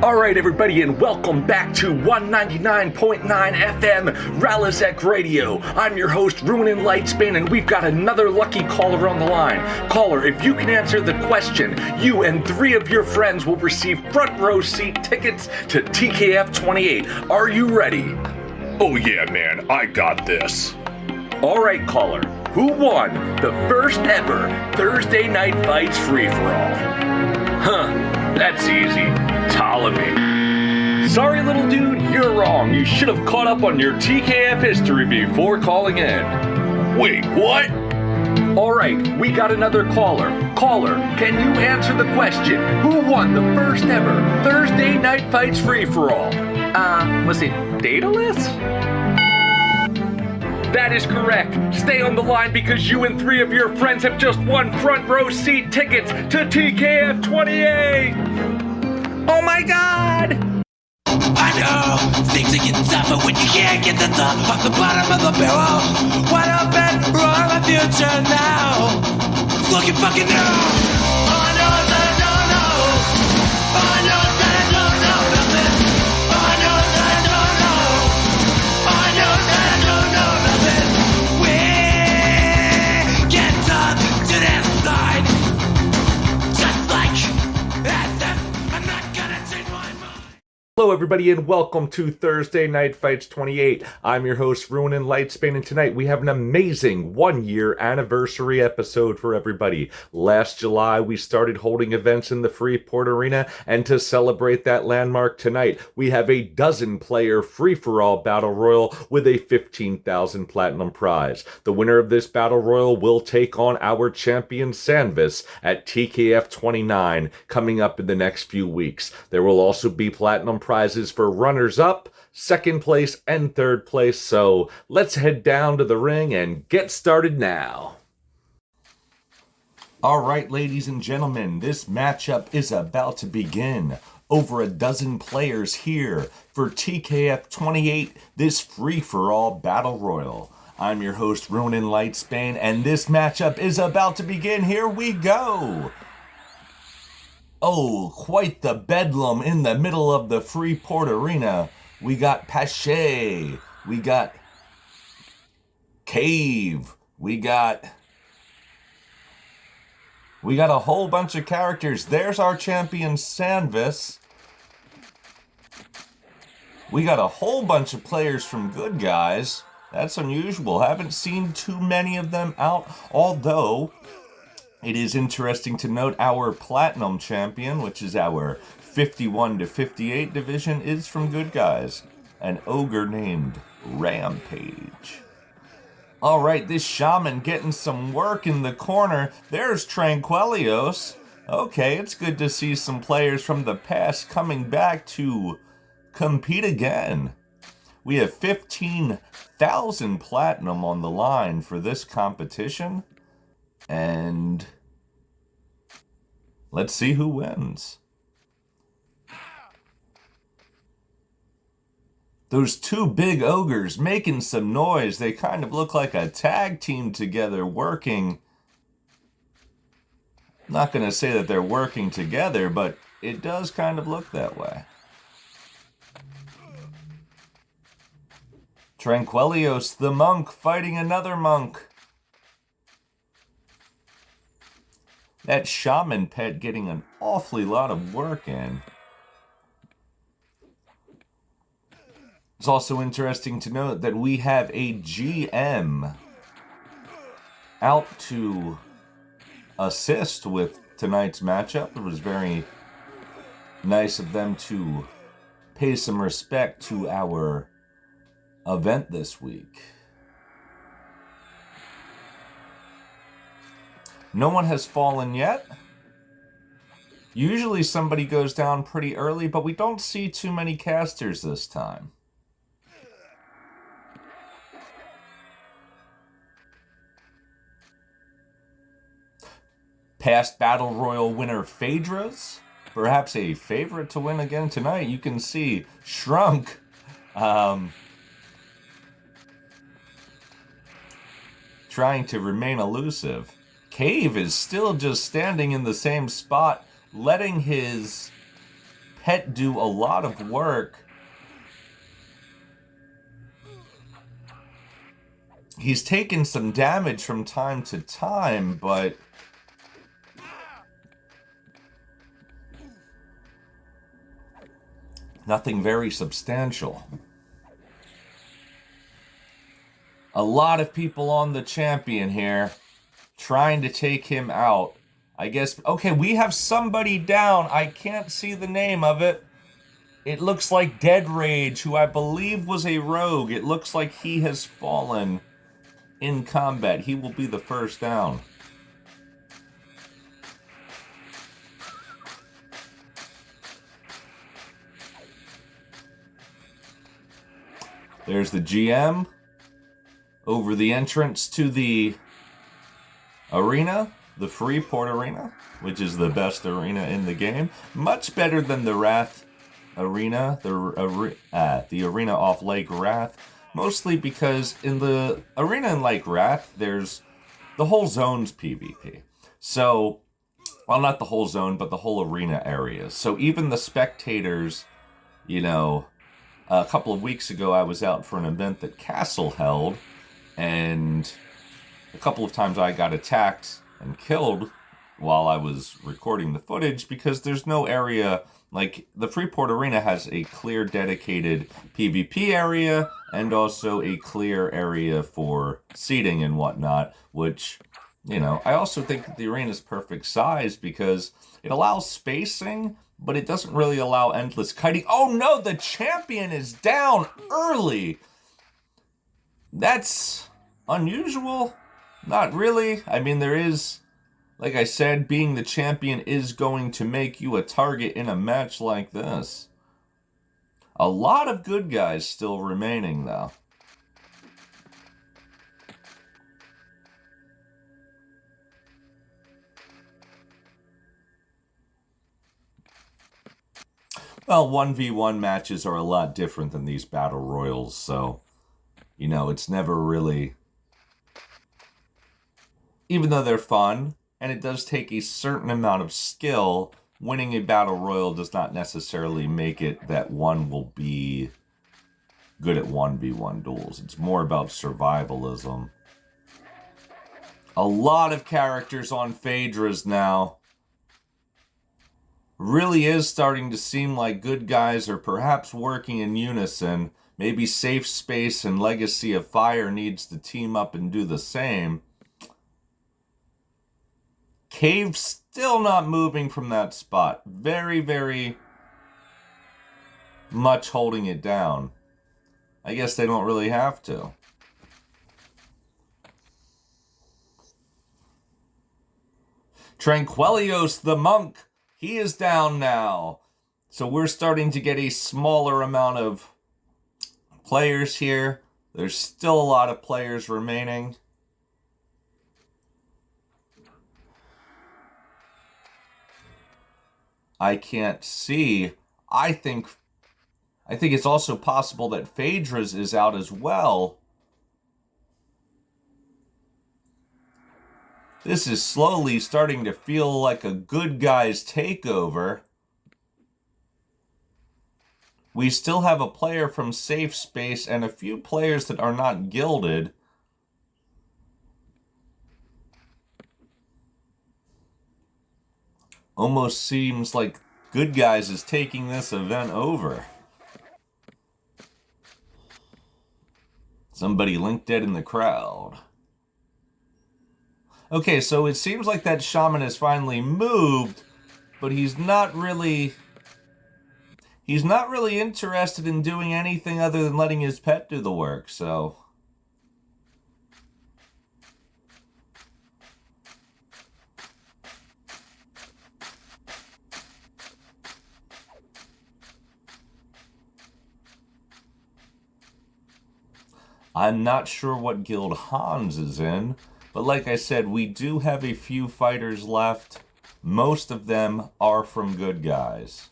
Alright everybody, and welcome back to 199.9 FM Rallos Radio. I'm your host Ruinen Lightspan, and we've got another lucky caller on the line. Caller, if you can answer the question, you and 3 of your friends will receive front row seat tickets to TKF 28. Are you ready? Oh yeah, man, I got this. Alright caller, who won the first ever Thursday Night Fights free-for-all? That's easy. Ptolemy. Sorry, little dude, you're wrong. You should have caught up on your TKF history before calling in. Wait, what? Alright, we got another caller. Caller, can you answer the question? Who won the first ever Thursday Night Fights free-for-all? Was it Daedalus? That is correct. Stay on the line because you and 3 of your friends have just won front row seat tickets to TKF 28! Oh my god! I know things are getting tougher when you can't get the top off the bottom of the barrel. What up and wrong my future now? It's looking fucking new. All I know is that I don't know. All I know is that I don't know nothing. All I know is that I don't know. All I know is that I don't know nothing. We get done to this side. Just like SF, I'm not gonna change my mind. Hello everybody and welcome to Thursday Night Fights 28. I'm your host Ruinen Lightspan, and tonight we have an amazing 1-year anniversary episode for everybody. Last July we started holding events in the Freeport Arena, and to celebrate that landmark tonight we have a 12-player free-for-all battle royal with a 15,000 platinum prize. The winner of this battle royal will take on our champion Sanvus at TKF 29 coming up in the next few weeks. There will also be platinum prizes for runners-up, second place, and third place, so let's head down to the ring and get started now. Alright, ladies and gentlemen, this matchup is about to begin. Over a dozen players here for TKF 28, this free-for-all battle royal. I'm your host, Ruinen Lightspan, and this matchup is about to begin. Here we go! Oh, quite the bedlam in the middle of the Freeport Arena. We got Pache, we got Cave, we got a whole bunch of characters. There's our champion Sanvus. We got a whole bunch of players from Good Guys. That's unusual. Haven't seen too many of them out, although it is interesting to note our Platinum champion, which is our 51 to 58 division, is from Good Guys, an ogre named Rampage. Alright, this shaman getting some work in the corner. There's Tranquilios. Okay, it's good to see some players from the past coming back to compete again. We have 15,000 platinum on the line for this competition. And let's see who wins. Those 2 big ogres making some noise. They kind of look like a tag team together working. I'm not going to say that they're working together, but it does kind of look that way. Tranquilios the monk fighting another monk. That shaman pet getting an awfully lot of work in. It's also interesting to note that we have a GM out to assist with tonight's matchup. It was very nice of them to pay some respect to our event this week. No one has fallen yet. Usually somebody goes down pretty early, but we don't see too many casters this time. Past Battle Royal winner Phaedra's, perhaps a favorite to win again tonight. You can see Shrunk trying to remain elusive. Cave is still just standing in the same spot, letting his Het do a lot of work. He's taken some damage from time to time, but nothing very substantial. A lot of people on the champion here trying to take him out. I guess, okay, we have somebody down. I can't see the name of it. It looks like Dead Rage, who I believe was a rogue. It looks like he has fallen in combat. He will be the first down. There's the GM over the entrance to the arena, the Freeport Arena, which is the best arena in the game. Much better than the Wrath Arena, the arena off Lake Wrath. Mostly because in the arena in Lake Wrath, there's the whole zone's PvP. So, well, not the whole zone, but the whole arena area. So even the spectators, you know, a couple of weeks ago I was out for an event that Castle held, and a couple of times I got attacked and killed while I was recording the footage because there's no area. Like, the Freeport Arena has a clear dedicated PvP area and also a clear area for seating and whatnot, which, you know, I also think that the arena is perfect size because it allows spacing, but it doesn't really allow endless kiting. Oh no, the champion is down early! That's unusual? Not really. I mean, there is... Like I said, being the champion is going to make you a target in a match like this. A lot of good guys still remaining, though. Well, 1v1 matches are a lot different than these battle royals, so, you know, it's never really... Even though they're fun, and it does take a certain amount of skill, winning a battle royal does not necessarily make it that one will be good at 1v1 duels. It's more about survivalism. A lot of characters on Phaedra's now. Really is starting to seem like good guys are perhaps working in unison. Maybe Safe Space and Legacy of Fire needs to team up and do the same. Cave still not moving from that spot. Very, very much holding it down. I guess they don't really have to. Tranquilios the monk, he is down now. So we're starting to get a smaller amount of players here. There's still a lot of players remaining. I can't see. I think it's also possible that Phaedra's is out as well. This is slowly starting to feel like a good guys takeover. We still have a player from Safe Space and a few players that are not gilded. Almost seems like Good Guys is taking this event over. Somebody linked dead in the crowd. Okay, so it seems like that shaman has finally moved, but he's not really interested in doing anything other than letting his pet do the work, so... I'm not sure what guild Hans is in, but like I said, we do have a few fighters left. Most of them are from Good Guys.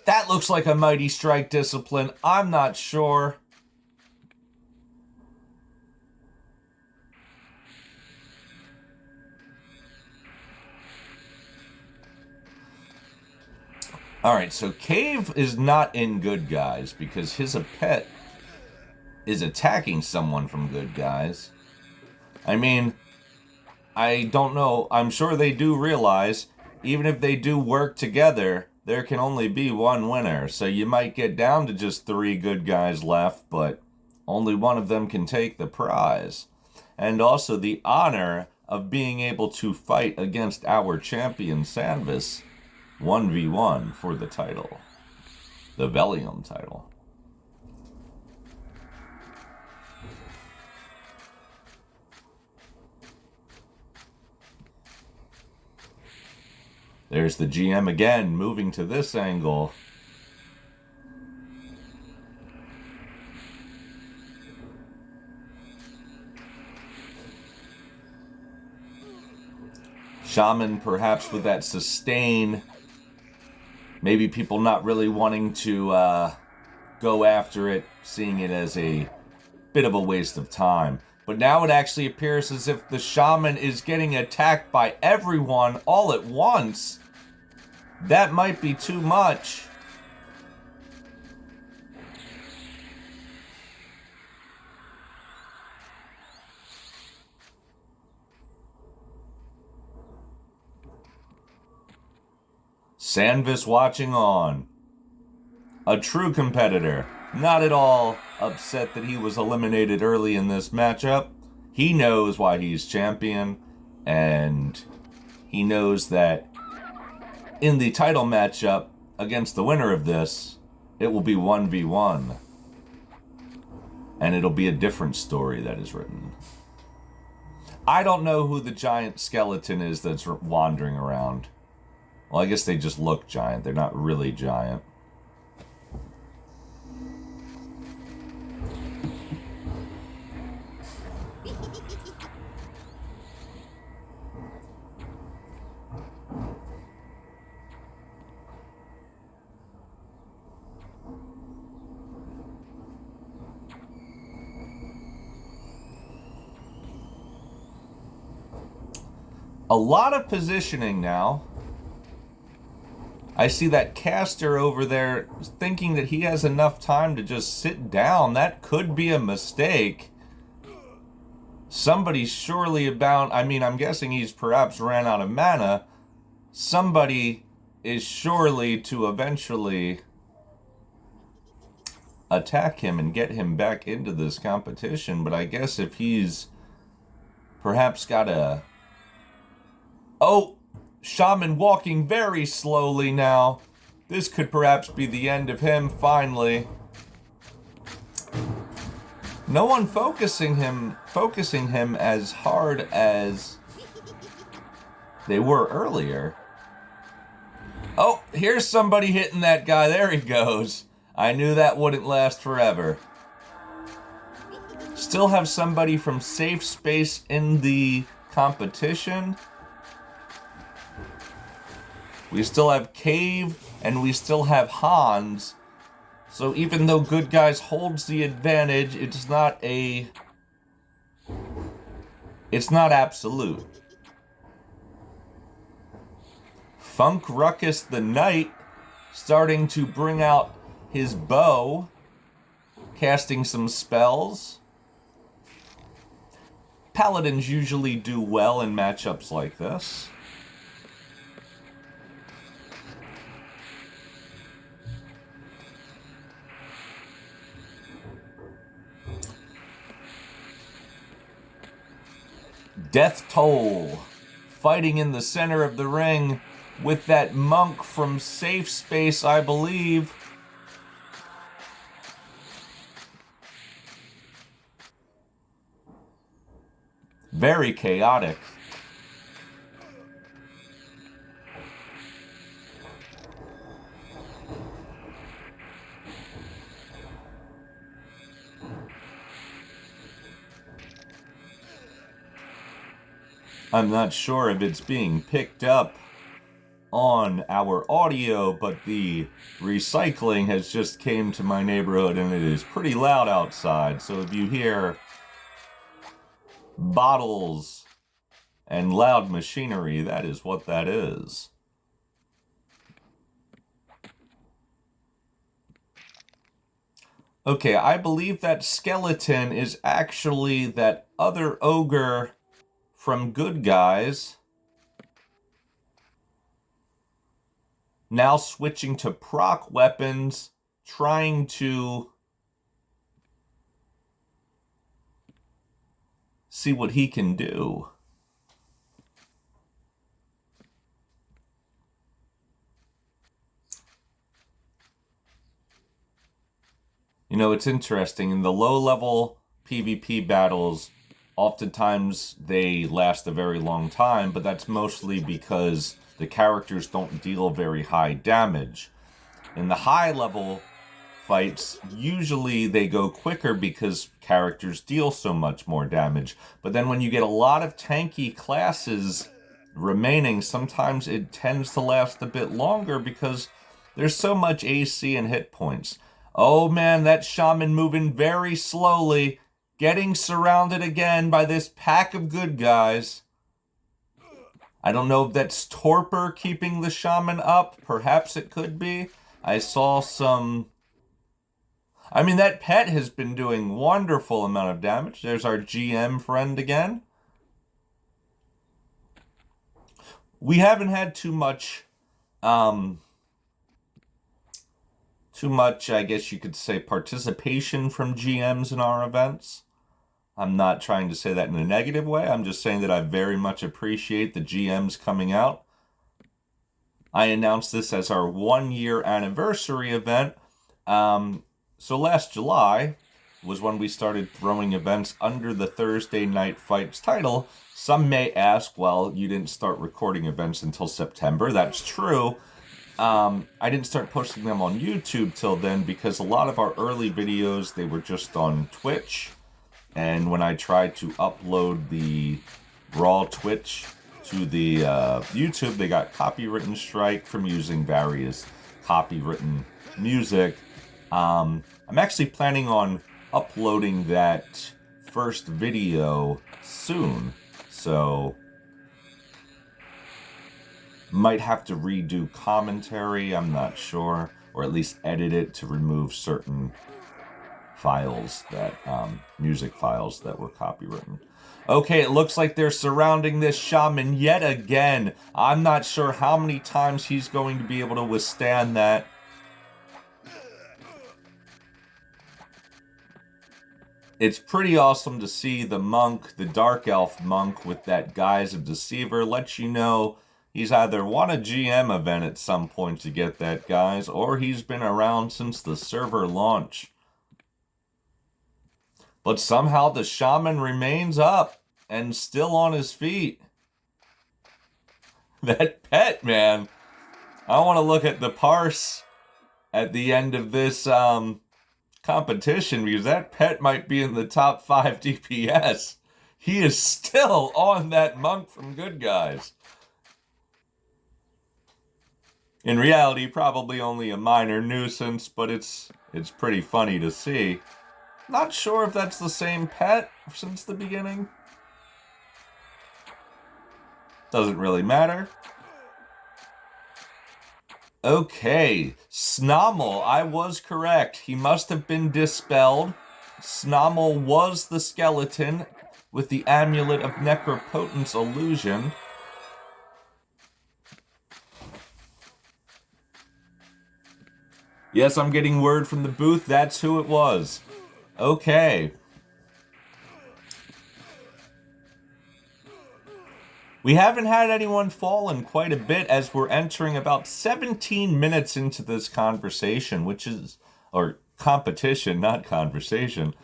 That looks like a Mighty Strike discipline. I'm not sure. Alright, so Cave is not in Good Guys because his pet is attacking someone from Good Guys. I mean, I don't know. I'm sure they do realize, even if they do work together, there can only be one winner. So you might get down to just 3 good guys left, but only one of them can take the prize. And also the honor of being able to fight against our champion Sanvus 1v1 for the title. The VELIUM title. There's the GM again, moving to this angle. Shaman perhaps with that sustain. Maybe people not really wanting to go after it, seeing it as a bit of a waste of time. But now it actually appears as if the Shaman is getting attacked by everyone all at once. That might be too much. Sanvus watching on. A true competitor. Not at all upset that he was eliminated early in this matchup. He knows why he's champion, and he knows that in the title matchup against the winner of this, it will be 1v1. And it'll be a different story that is written. I don't know who the giant skeleton is that's wandering around. Well, I guess they just look giant. They're not really giant. A lot of positioning now. I see that caster over there thinking that he has enough time to just sit down. That could be a mistake. Somebody's surely about... I mean, I'm guessing he's perhaps ran out of mana. Somebody is surely to eventually attack him and get him back into this competition. But I guess if he's perhaps got a... Oh! Shaman walking very slowly now. This could perhaps be the end of him, finally. No one focusing him as hard as they were earlier. Oh, here's somebody hitting that guy. There he goes. I knew that wouldn't last forever. Still have somebody from Safe Space in the competition. We still have Cave, and we still have Hans. So even though Good Guys holds the advantage, it's not absolute. Funk Ruckus the Knight starting to bring out his bow, casting some spells. Paladins usually do well in matchups like this. Death Toll, fighting in the center of the ring with that monk from Safe Space, I believe. Very chaotic. I'm not sure if it's being picked up on our audio, but the recycling has just came to my neighborhood and it is pretty loud outside. So if you hear bottles and loud machinery, that is what that is. Okay, I believe that skeleton is actually that other ogre from Good Guys. Now switching to proc weapons, trying to see what he can do. You know, it's interesting. In the low-level PvP battles, oftentimes they last a very long time, but that's mostly because the characters don't deal very high damage. In the high-level fights, usually they go quicker because characters deal so much more damage. But then when you get a lot of tanky classes remaining, sometimes it tends to last a bit longer because there's so much AC and hit points. Oh man, that shaman moving very slowly, getting surrounded again by this pack of good guys. I don't know if that's torpor keeping the shaman up. Perhaps it could be. I saw some... I mean, that pet has been doing wonderful amount of damage. There's our GM friend again. We haven't had too much, I guess you could say, participation from GMs in our events. I'm not trying to say that in a negative way. I'm just saying that I very much appreciate the GMs coming out. I announced this as our 1-year anniversary event. So last July was when we started throwing events under the Thursday Night Fights title. Some may ask, well, you didn't start recording events until September. That's true. I didn't start posting them on YouTube till then because a lot of our early videos, they were just on Twitch. And when I tried to upload the raw Twitch to the YouTube, they got copywritten strike from using various copywritten music. I'm actually planning on uploading that first video soon, so might have to redo commentary, I'm not sure, or at least edit it to remove certain files that, music files that were copywritten. Okay, it looks like they're surrounding this shaman yet again. I'm not sure how many times he's going to be able to withstand that. It's pretty awesome to see the monk, the Dark Elf monk, with that guise of Deceiver. Lets you know he's either won a GM event at some point to get that guise, or he's been around since the server launch. But somehow the shaman remains up and still on his feet. That pet, man. I want to look at the parse at the end of this, competition, because that pet might be in the top 5 DPS. He is still on that monk from Good Guys. In reality, probably only a minor nuisance, but it's pretty funny to see. Not sure if that's the same pet since the beginning. Doesn't really matter. Okay, Snommel, I was correct. He must have been dispelled. Snommel was the skeleton with the Amulet of Necropotence illusion. Yes, I'm getting word from the booth. That's who it was. Okay. We haven't had anyone fall in quite a bit as we're entering about 17 minutes into this conversation, which is, or competition, not conversation.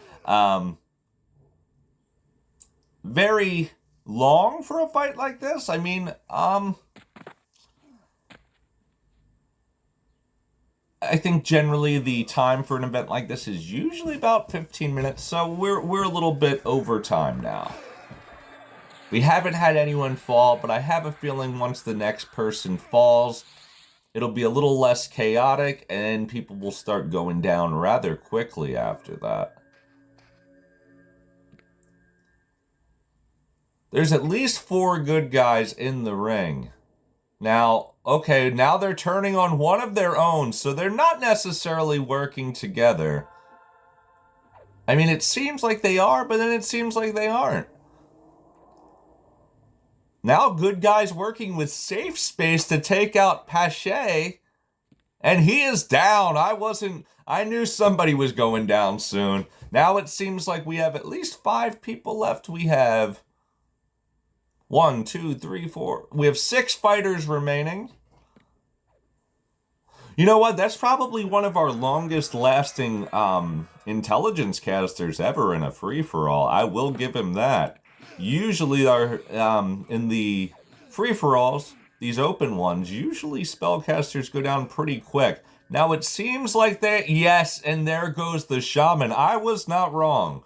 Very long for a fight like this. I mean, I think generally the time for an event like this is usually about 15 minutes, so we're a little bit over time now. We haven't had anyone fall, but I have a feeling once the next person falls, it'll be a little less chaotic, and people will start going down rather quickly after that. There's at least 4 good guys in the ring. Now, okay, now they're turning on one of their own, so they're not necessarily working together. I mean, it seems like they are, but then it seems like they aren't. Now good guys working with safe space to take out Pache. And he is down. I knew somebody was going down soon. Now it seems like we have at least 5 people left. We have 1, 2, 3, 4. We have 6 fighters remaining. You know what? That's probably one of our longest lasting intelligence casters ever in a free-for-all. I will give him that. Usually in the free-for-alls, these open ones, usually spellcasters go down pretty quick. Now it seems like yes, and there goes the shaman. I was not wrong.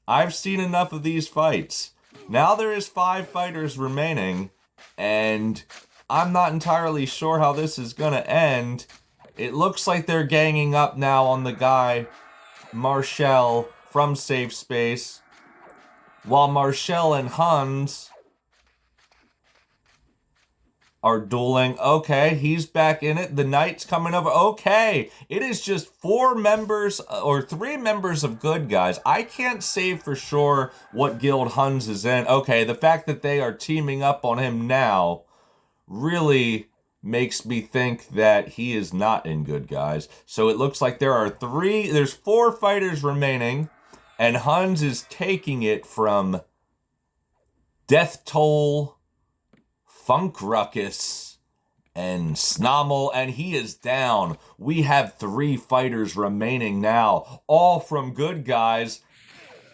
I've seen enough of these fights. Now there is 5 fighters remaining, and I'm not entirely sure how this is gonna end. It looks like they're ganging up now on the guy, Marshall, from Safe Space, while Marshall and Hans are dueling. Okay, he's back in it. The knight's coming over. Okay, it is just 4 members or 3 members of good guys. I can't say for sure what guild Hans is in. Okay, the fact that they are teaming up on him now really makes me think that he is not in good guys. So it looks like there's 4 fighters remaining, and Hans is taking it from Death Toll, Funk Ruckus, and Snommel, and he is down. We have 3 fighters remaining now, all from good guys,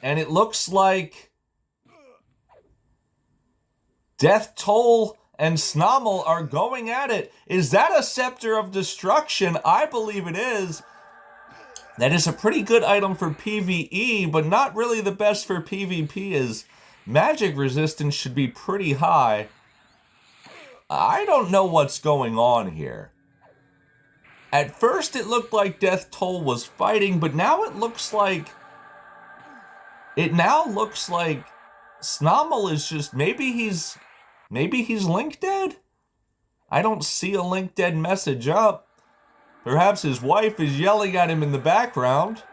and it looks like Death Toll and Snommel are going at it. Is that a Scepter of Destruction? I believe it is. That is a pretty good item for PvE, but not really the best for PvP, as magic resistance should be pretty high. I don't know what's going on here. At first it looked like Death Toll was fighting, but now it looks like Snommel is just, maybe he's link dead? I don't see a link dead message up. Perhaps his wife is yelling at him in the background.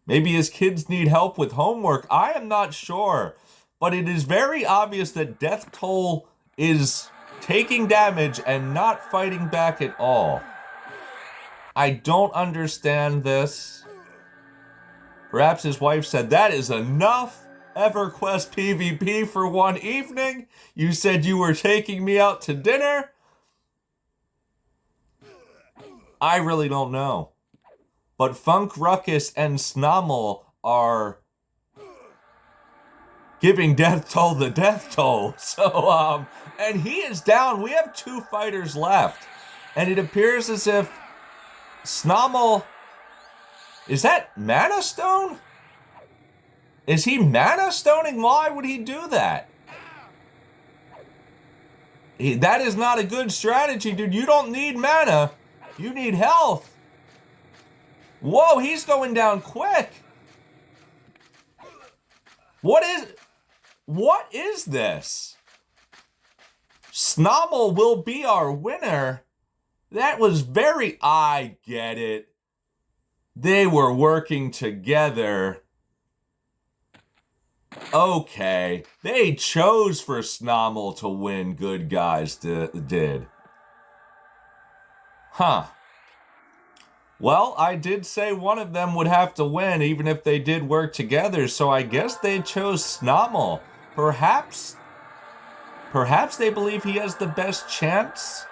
Maybe his kids need help with homework. I am not sure. But it is very obvious that Death Toll is taking damage and not fighting back at all. I don't understand this. Perhaps his wife said, "That is enough Everquest PvP for one evening. You said you were taking me out to dinner." I really don't know. But Funk Ruckus and Snommel are giving Death Toll the death toll. So, and he is down. We have 2 fighters left. And it appears as if Snommel, is that Mana Stone? Is he Mana Stoning? Why would he do that? That is not a good strategy, dude. You don't need mana. You need health. Whoa, he's going down quick. What is this? Snommel will be our winner. That was I get it. They were working together. Okay, they chose for Snommel to win, good guys did. Huh. Well, I did say one of them would have to win, even if they did work together, so I guess they chose Snommel. Perhaps they believe he has the best chance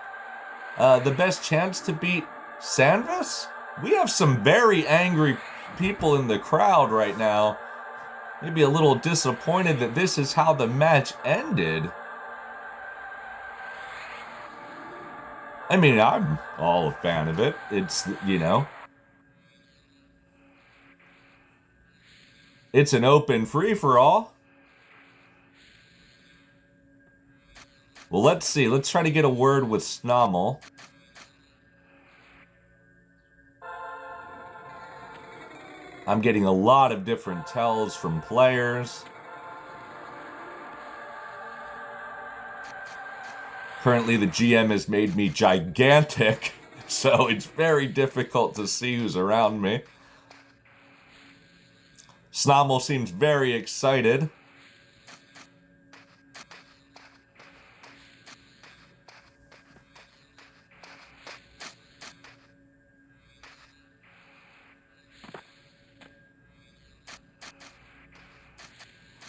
to beat Sanvus? We have some very angry people in the crowd right now. Maybe a little disappointed that this is how the match ended. I mean, I'm all a fan of it. It's, it's an open free-for-all. Well, let's see. Let's try to get a word with Snommel. I'm getting a lot of different tells from players. Currently, the GM has made me gigantic, so it's very difficult to see who's around me. Snommel seems very excited.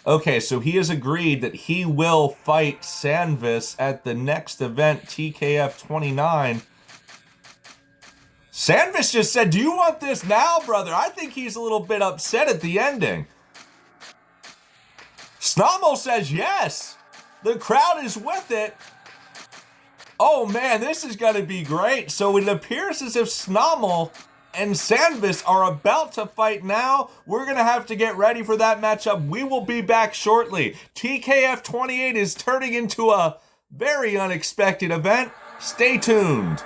Okay, so he has agreed that he will fight Sanvus at the next event, TKF 29. Sanvus just said, do you want this now, brother? I think he's a little bit upset at the ending. Snommel says yes. The crowd is with it. Oh man, this is going to be great. So it appears as if Snommel and Sanvus are about to fight now. We're going to have to get ready for that matchup. We will be back shortly. TKF 28 is turning into a very unexpected event. Stay tuned.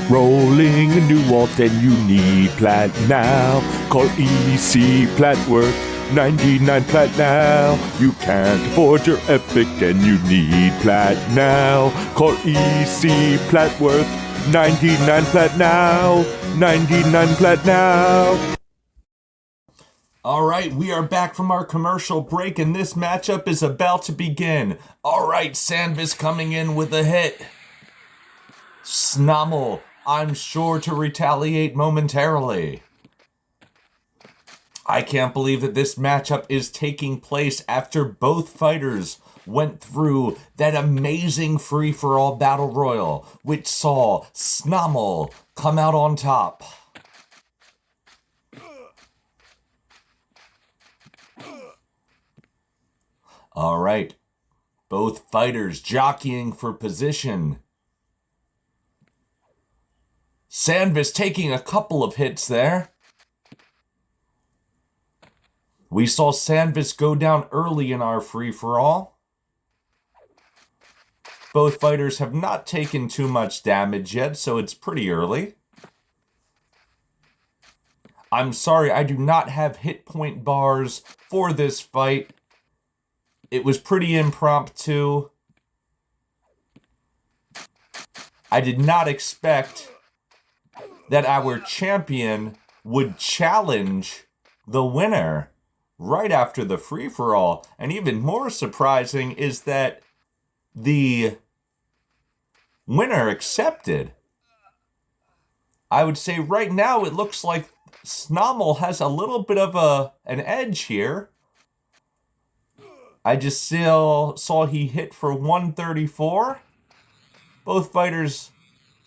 Rolling a new alt and you need plat now. Call EC PLATWORTH 99 plat now. You can't afford your epic and you need plat now. Call EC PLATWORTH 99 plat now. 99 plat now. All right, we are back from our commercial break and this matchup is about to begin. All right, Sanvus coming in with a hit. Snommel, I'm sure to retaliate momentarily. I can't believe that this matchup is taking place after both fighters went through that amazing free-for-all battle royal, which saw Snommel come out on top. All right, both fighters jockeying for position. Sanvus taking a couple of hits there. We saw Sanvus go down early in our free-for-all. Both fighters have not taken too much damage yet, so it's pretty early. I'm sorry, I do not have hit point bars for this fight. It was pretty impromptu. I did not expect that our champion would challenge the winner right after the free-for-all. And even more surprising is that the winner accepted. I would say right now it looks like Snommel has a little bit of an edge here. I just saw he hit for 134. Both fighters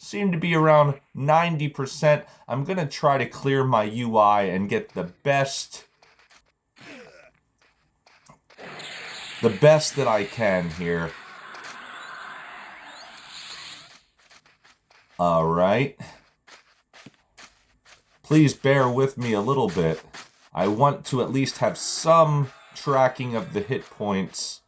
seem to be around 90%. I'm going to try to clear my UI and get the best that I can here. All right. Please bear with me a little bit. I want to at least have some tracking of the hit points.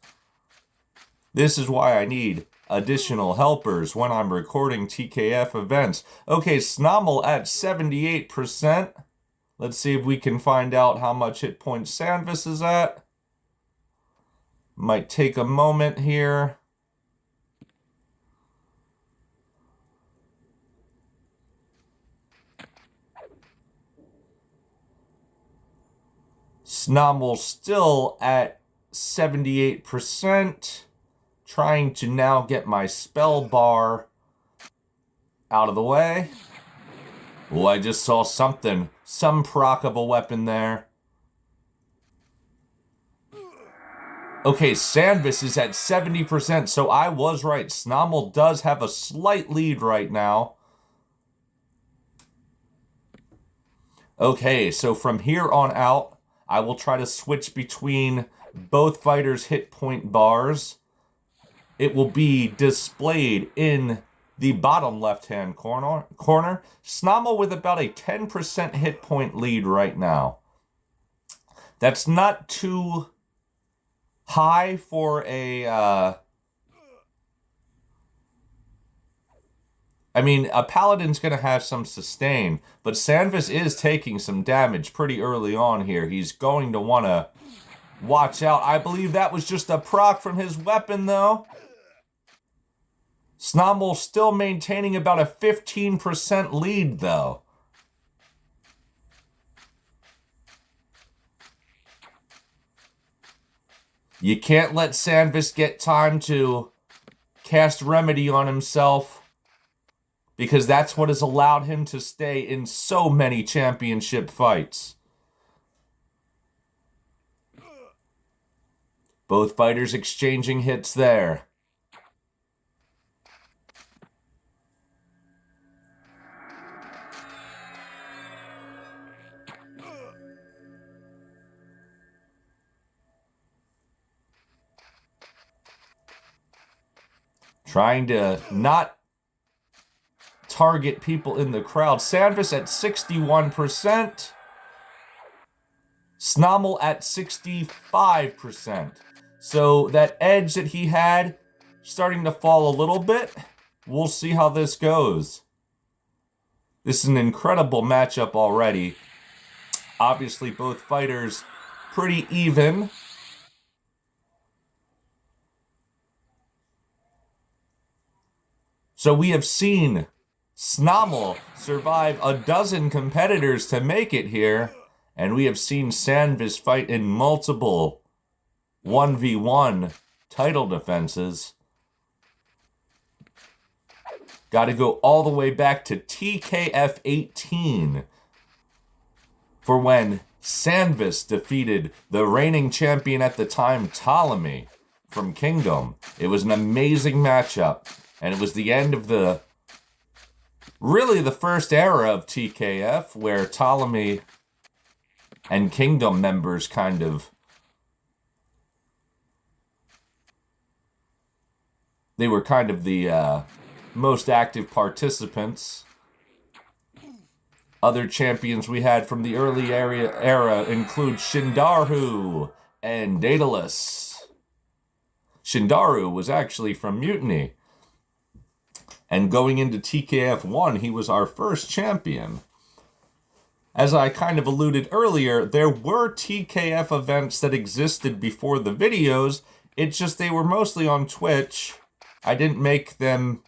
This is why I need additional helpers when I'm recording TKF events. Okay, Snommel at 78%. Let's see if we can find out how much hit points Sanvus is at. Might take a moment here. Snommel still at 78%. Trying to now get my spell bar out of the way. Oh, I just saw something. Some proc of a weapon there. Okay, Sanvus is at 70%, so I was right. Snommel does have a slight lead right now. Okay, so from here on out, I will try to switch between both fighters' hit point bars. It will be displayed in the bottom left-hand corner. Snommel with about a 10% hit point lead right now. That's not too high for a... I mean, a Paladin's going to have some sustain, but Sanvus is taking some damage pretty early on here. He's going to want to watch out. I believe that was just a proc from his weapon, though. Snommel still maintaining about a 15% lead, though. You can't let Sanvus get time to cast Remedy on himself, because that's what has allowed him to stay in so many championship fights. Both fighters exchanging hits there. Trying to not target people in the crowd. Sanvus at 61%. Snommel at 65%. So that edge that he had starting to fall a little bit. We'll see how this goes. This is an incredible matchup already. Obviously, both fighters pretty even. So we have seen Snommel survive a dozen competitors to make it here, and we have seen Sanvus fight in multiple 1v1 title defenses. Got to go all the way back to TKF 18 for when Sanvus defeated the reigning champion at the time, Ptolemy, from Kingdom. It was an amazing matchup. And it was the end of really the first era of TKF, where Ptolemy and Kingdom members they were kind of the most active participants. Other champions we had from the early era include Shindaru and Daedalus. Shindaru was actually from Mutiny. And going into TKF 1, he was our first champion. As I kind of alluded earlier, there were TKF events that existed before the videos. It's just they were mostly on Twitch. I didn't make them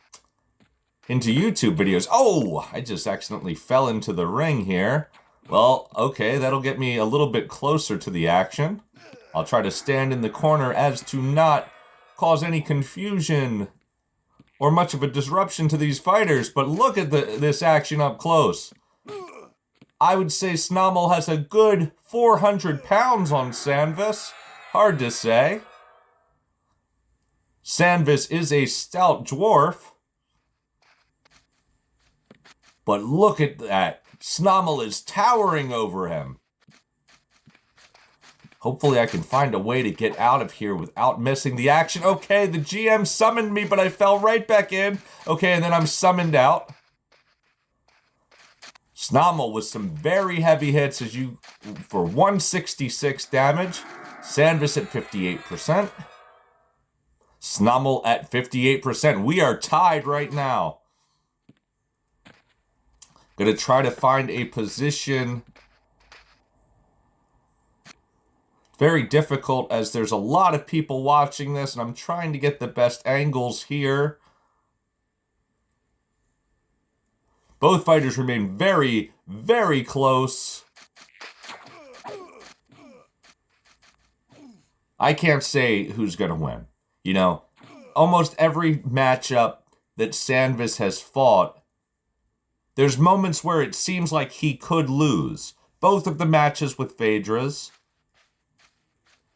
into YouTube videos. Oh, I just accidentally fell into the ring here. Well, okay, that'll get me a little bit closer to the action. I'll try to stand in the corner as to not cause any confusion or much of a disruption to these fighters, but look at this action up close. I would say Snommel has a good 400 pounds on Sanvus. Hard to say. Sanvus is a stout dwarf. But look at that. Snommel is towering over him. Hopefully I can find a way to get out of here without missing the action. Okay, the GM summoned me, but I fell right back in. Okay, and then I'm summoned out. Snommel with some very heavy hits for 166 damage. Sanvus at 58%. Snommel at 58%. We are tied right now. Gonna try to find a position. Very difficult as there's a lot of people watching this, and I'm trying to get the best angles here. Both fighters remain very, very close. I can't say who's going to win. You know, almost every matchup that Sanvus has fought, there's moments where it seems like he could lose. Both of the matches with Phaedras.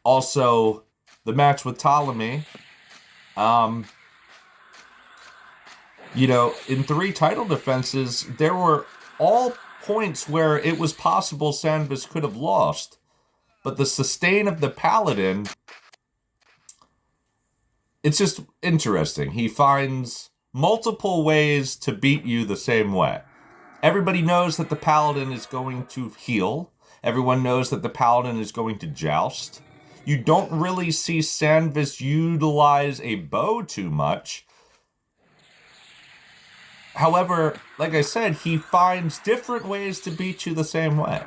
Also, the match with Ptolemy. You know, in 3 title defenses, there were all points where it was possible Sanvus could have lost. But the sustain of the Paladin, it's just interesting. He finds multiple ways to beat you the same way. Everybody knows that the Paladin is going to heal. Everyone knows that the Paladin is going to joust. You don't really see Sanvus utilize a bow too much. However, like I said, he finds different ways to beat you the same way.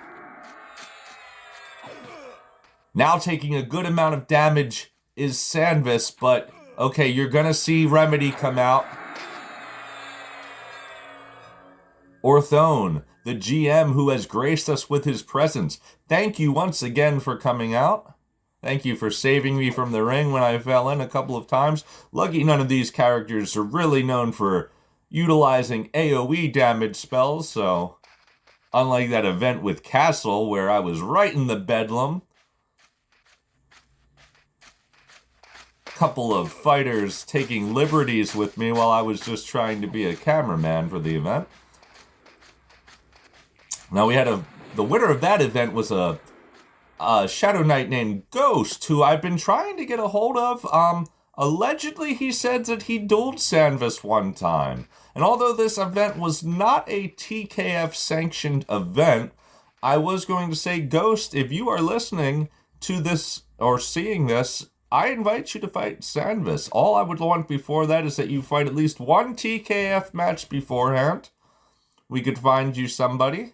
Now taking a good amount of damage is Sanvus, but okay, you're gonna see Remedy come out. Orthone, the GM who has graced us with his presence. Thank you once again for coming out. Thank you for saving me from the ring when I fell in a couple of times. Lucky none of these characters are really known for utilizing AoE damage spells, so unlike that event with Castle where I was right in the bedlam, couple of fighters taking liberties with me while I was just trying to be a cameraman for the event. Now we had the winner of that event was a Shadow Knight named Ghozt, who I've been trying to get a hold of. Allegedly, he said that he dueled Sanvus one time. And although this event was not a TKF-sanctioned event, I was going to say, Ghozt, if you are listening to this or seeing this, I invite you to fight Sanvus. All I would want before that is that you fight at least one TKF match beforehand. We could find you somebody.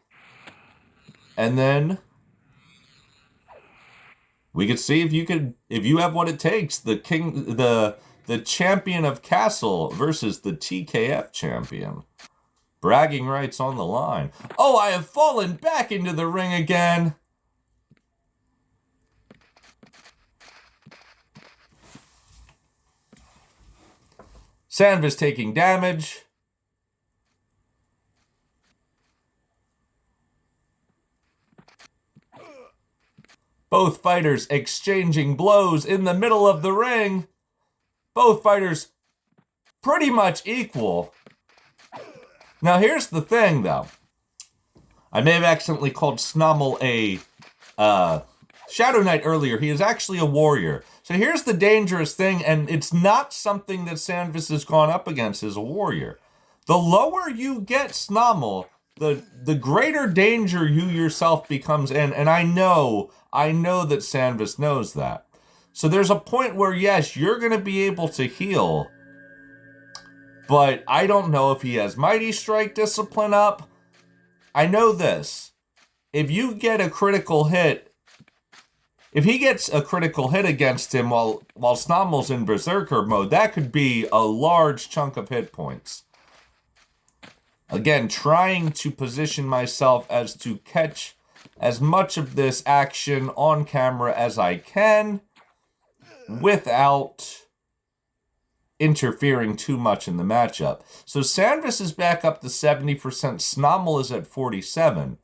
And then we could see if you have what it takes. The champion of Castle versus the TKF champion. Bragging rights on the line. Oh, I have fallen back into the ring again. Sanvus taking damage. Both fighters exchanging blows in the middle of the ring. Both fighters pretty much equal. Now here's the thing though. I may have accidentally called Snommel a Shadow Knight earlier. He is actually a warrior. So here's the dangerous thing, and it's not something that Sanvus has gone up against as a warrior. The lower you get Snommel, the greater danger you yourself becomes in, and I know that Sanvus knows that. So there's a point where, yes, you're going to be able to heal, but I don't know if he has Mighty Strike discipline up. I know this. If you get a critical hit, if he gets a critical hit against him while Snommel's in Berserker mode, that could be a large chunk of hit points. Again, trying to position myself as to catch as much of this action on camera as I can without interfering too much in the matchup. So Sanvus is back up to 70%. Snommel is at 47%.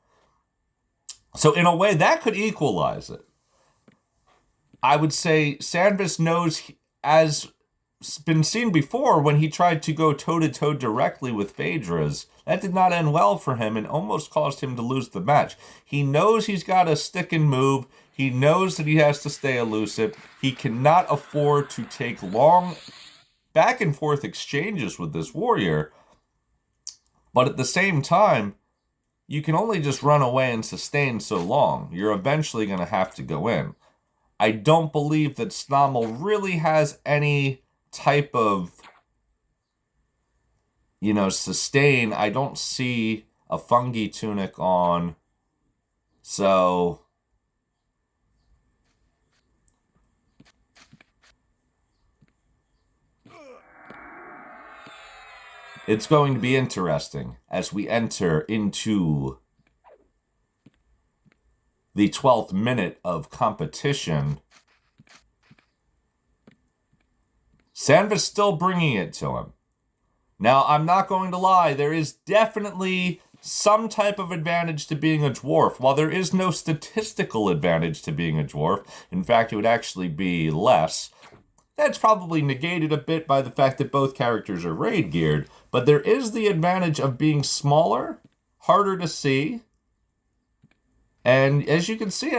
So in a way, that could equalize it. I would say Sanvus knows, as been seen before when he tried to go toe-to-toe directly with Phaedra's. That did not end well for him and almost caused him to lose the match. He knows he's got to stick and move. He knows that he has to stay elusive. He cannot afford to take long back-and-forth exchanges with this warrior. But at the same time, you can only just run away and sustain so long. You're eventually going to have to go in. I don't believe that Snommel really has any type of, sustain. I don't see a fungi tunic on. So it's going to be interesting as we enter into the 12th minute of competition. Sanvus still bringing it to him. Now, I'm not going to lie, there is definitely some type of advantage to being a dwarf. While there is no statistical advantage to being a dwarf, in fact, it would actually be less. That's probably negated a bit by the fact that both characters are raid geared, but there is the advantage of being smaller, harder to see. And as you can see,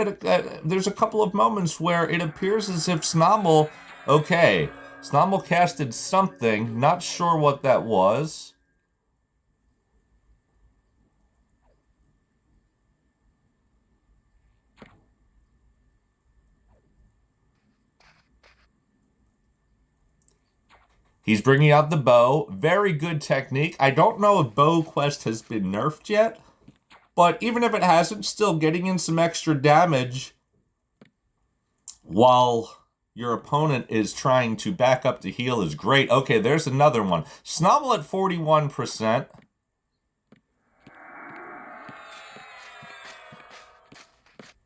there's a couple of moments where it appears as if Snommel casted something, not sure what that was. He's bringing out the bow. Very good technique. I don't know if bow quest has been nerfed yet, but even if it hasn't, still getting in some extra damage while your opponent is trying to back up to heal is great. Okay, there's another one. Snommel at 41%.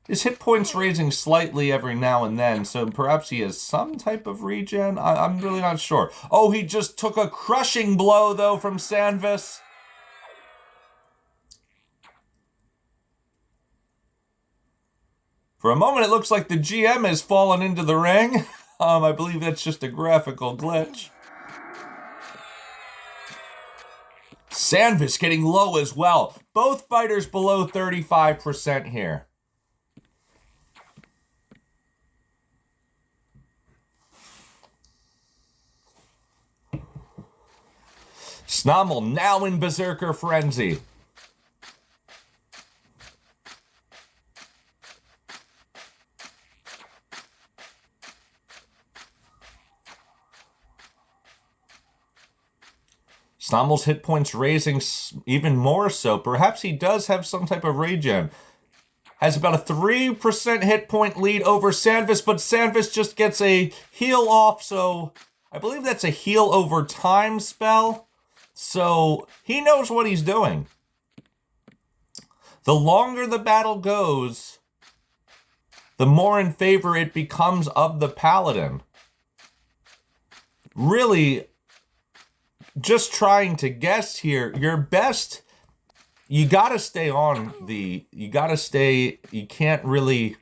His hit points raising slightly every now and then, so perhaps he has some type of regen? I'm really not sure. Oh, he just took a crushing blow, though, from Sanvus. For a moment, it looks like the GM has fallen into the ring. I believe that's just a graphical glitch. Sanvus getting low as well. Both fighters below 35% here. Snommel now in Berserker Frenzy. Snommel's hit points raising even more so. Perhaps he does have some type of regen. Has about a 3% hit point lead over Sanvus, but Sanvus just gets a heal off, so I believe that's a heal over time spell. So he knows what he's doing. The longer the battle goes, the more in favor it becomes of the Paladin. Really, just trying to guess here, your best, you gotta stay on the, you can't really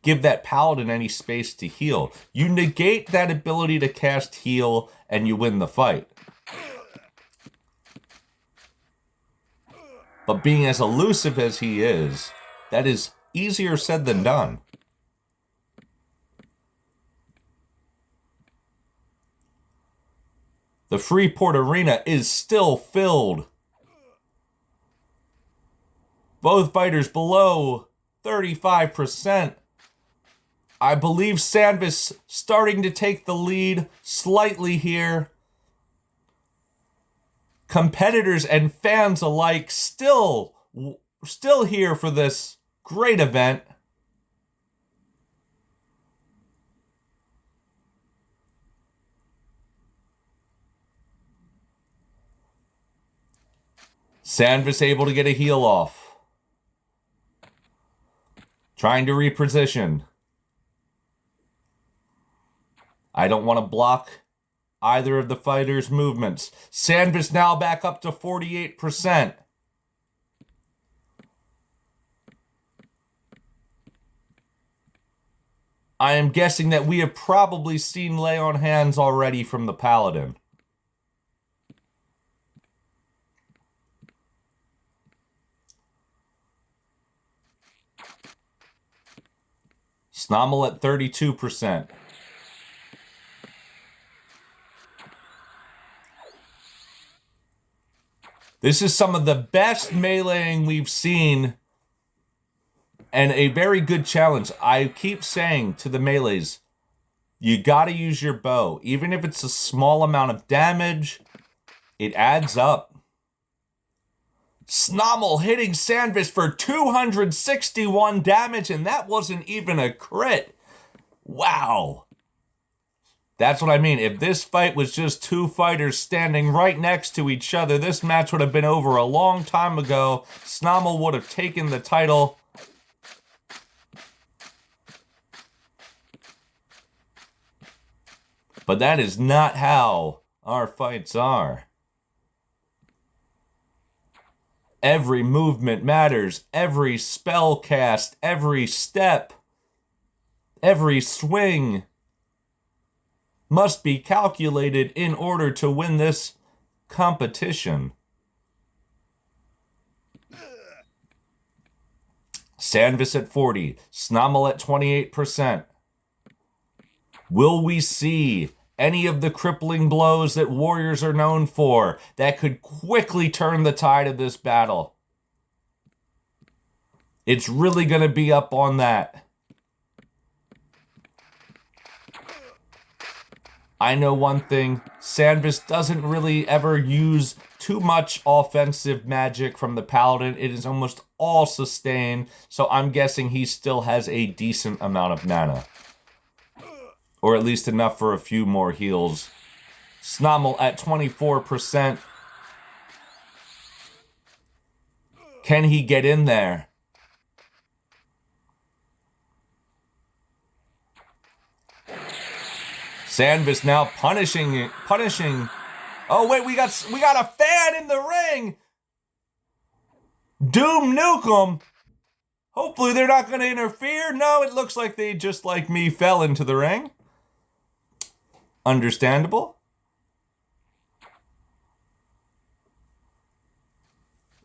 give that Paladin any space to heal. You negate that ability to cast heal and you win the fight. But being as elusive as he is, that is easier said than done. The Freeport Arena is still filled. Both fighters below 35%. I believe Sanvus starting to take the lead slightly here. Competitors and fans alike still here for this great event. Sanvus able to get a heal off. Trying to reposition. I don't want to block either of the fighters' movements. Sanvus now back up to 48%. I am guessing that we have probably seen lay on hands already from the Paladin. Snommel at 32%. This is some of the best meleeing we've seen, and a very good challenge. I keep saying to the melees, you gotta use your bow. Even if it's a small amount of damage, it adds up. Snommel hitting Sanvus for 261 damage, and that wasn't even a crit. Wow. That's what I mean. If this fight was just two fighters standing right next to each other, this match would have been over a long time ago. Snommel would have taken the title. But that is not how our fights are. Every movement matters. Every spell cast, every step, every swing must be calculated in order to win this competition. Sanvus at 40, Snommel at 28%. Will we see any of the crippling blows that warriors are known for that could quickly turn the tide of this battle? It's really going to be up on that. I know one thing, Sanvus doesn't really ever use too much offensive magic from the Paladin. It is almost all sustain, so I'm guessing he still has a decent amount of mana. Or at least enough for a few more heals. Snommel at 24%. Can he get in there? Sanvus now punishing. Oh wait, we got a fan in the ring. Doom Nukem. Hopefully they're not going to interfere. No, it looks like they, just like me, fell into the ring. Understandable.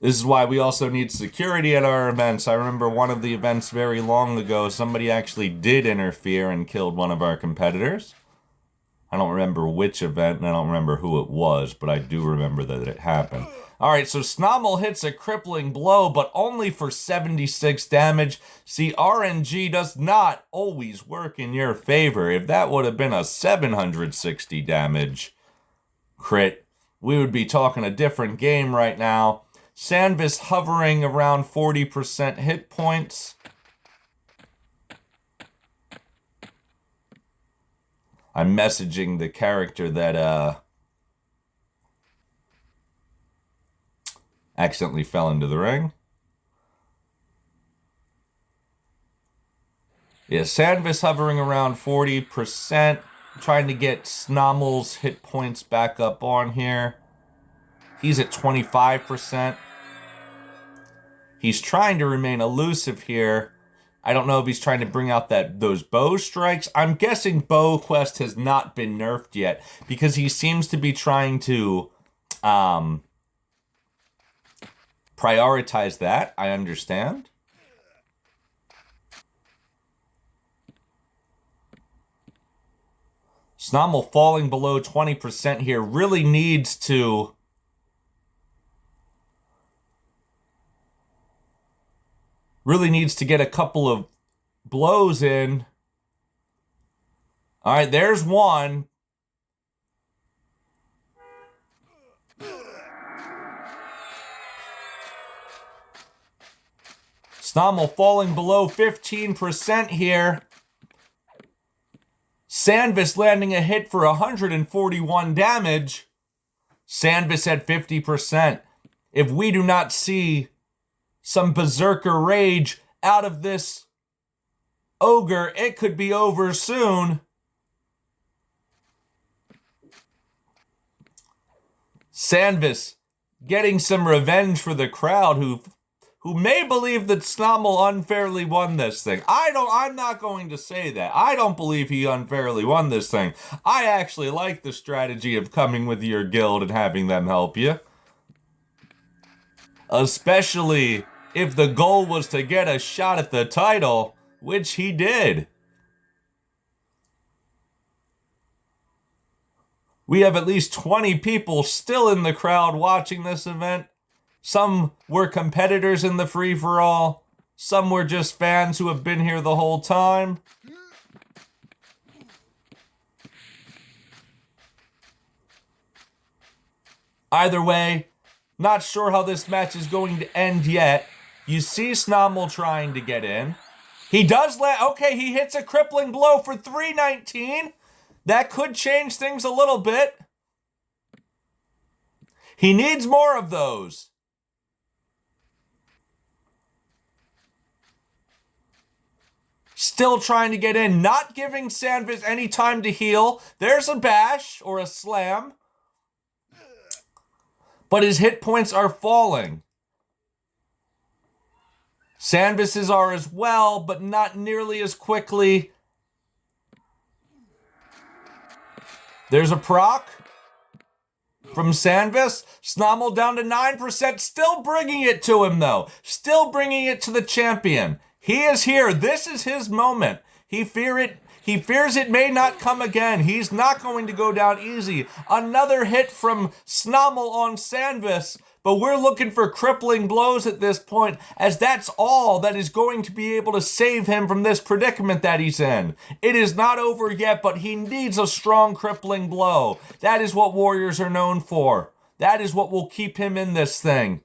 This is why we also need security at our events. I remember one of the events very long ago, somebody actually did interfere and killed one of our competitors. I don't remember which event, and I don't remember who it was, but I do remember that it happened. Alright, so Snommel hits a crippling blow, but only for 76 damage. See, RNG does not always work in your favor. If that would have been a 760 damage crit, we would be talking a different game right now. Sanvus hovering around 40% hit points. I'm messaging the character that accidentally fell into the ring. Yeah, Sanvus hovering around 40%. Trying to get Snommel's hit points back up on here. He's at 25%. He's trying to remain elusive here. I don't know if he's trying to bring out those bow strikes. I'm guessing Bow Quest has not been nerfed yet because he seems to be trying to prioritize that. I understand. Snommel falling below 20% here really needs to get a couple of blows in. All right, there's one. Snommel falling below 15% here. Sanvus landing a hit for 141 damage. Sanvus at 50%. If we do not see some berserker rage out of this ogre, it could be over soon. Sanvus getting some revenge for the crowd who may believe that Snommel unfairly won this thing. I'm not going to say that. I don't believe he unfairly won this thing. I actually like the strategy of coming with your guild and having them help you. Especially if the goal was to get a shot at the title, which he did. We have at least 20 people still in the crowd watching this event. Some were competitors in the free-for-all. Some were just fans who have been here the whole time. Either way, not sure how this match is going to end yet. You see Snommel trying to get in. He does okay, he hits a crippling blow for 319. That could change things a little bit. He needs more of those. Still trying to get in, not giving Sanvus any time to heal. There's a bash or a slam. But his hit points are falling. Sanvus's are as well, but not nearly as quickly. There's a proc from Sanvus. Snommel down to 9%. Still bringing it to him, though. Still bringing it to the champion. He is here. This is his moment. He fears it may not come again. He's not going to go down easy. Another hit from Snommel on Sanvus. But we're looking for crippling blows at this point, as that's all that is going to be able to save him from this predicament that he's in. It is not over yet, but he needs a strong crippling blow. That is what warriors are known for. That is what will keep him in this thing.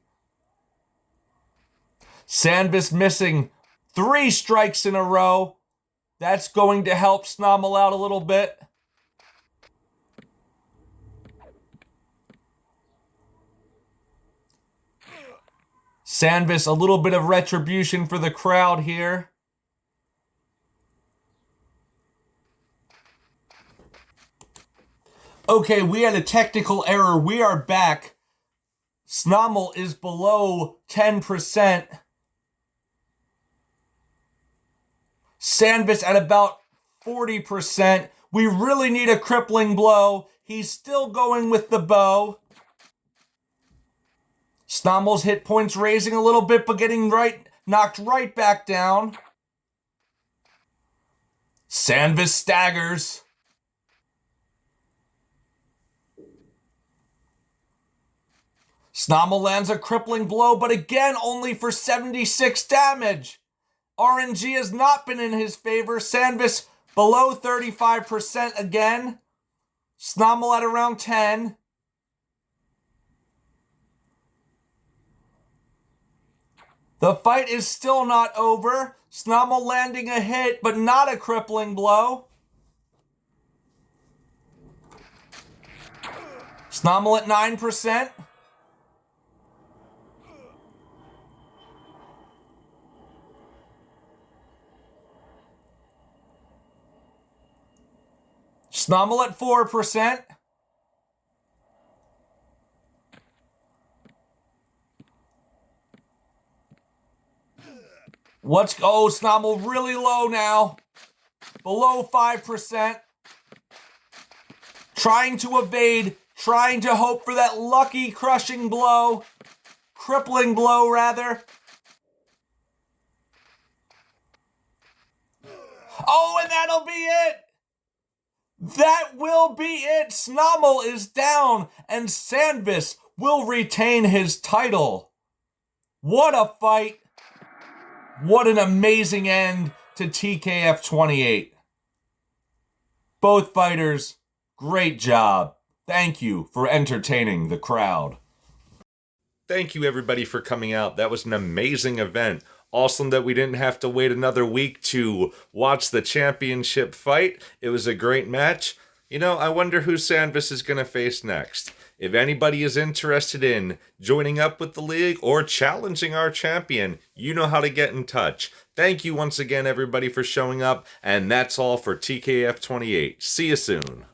Sanvus missing 3 strikes in a row. That's going to help Snommel out a little bit. Sanvus, a little bit of retribution for the crowd here. Okay, we had a technical error. We are back. Snommel is below 10%. Sanvus at about 40%. We really need a crippling blow. He's still going with the bow. Snommel's hit points raising a little bit, but getting knocked right back down. Sanvus staggers. Snommel lands a crippling blow, but again only for 76 damage. RNG has not been in his favor. Sanvus below 35% again. Snommel at around 10. The fight is still not over. Snommel landing a hit, but not a crippling blow. Snommel at 9%. Snommel at 4%. Snommel really low now. Below 5%. Trying to evade, trying to hope for that lucky crushing blow. Crippling blow, rather. Oh, and that'll be it! That will be it! Snommel is down, and Sanvus will retain his title. What a fight! What an amazing end to TKF 28. Both fighters, great job. Thank you for entertaining the crowd. Thank you everybody for coming out. That was an amazing event. Awesome that we didn't have to wait another week to watch the championship fight. It was a great match. You know, I wonder who Sanvus is going to face next. If anybody is interested in joining up with the league or challenging our champion, you know how to get in touch. Thank you once again, everybody, for showing up. And that's all for TKF 28. See you soon.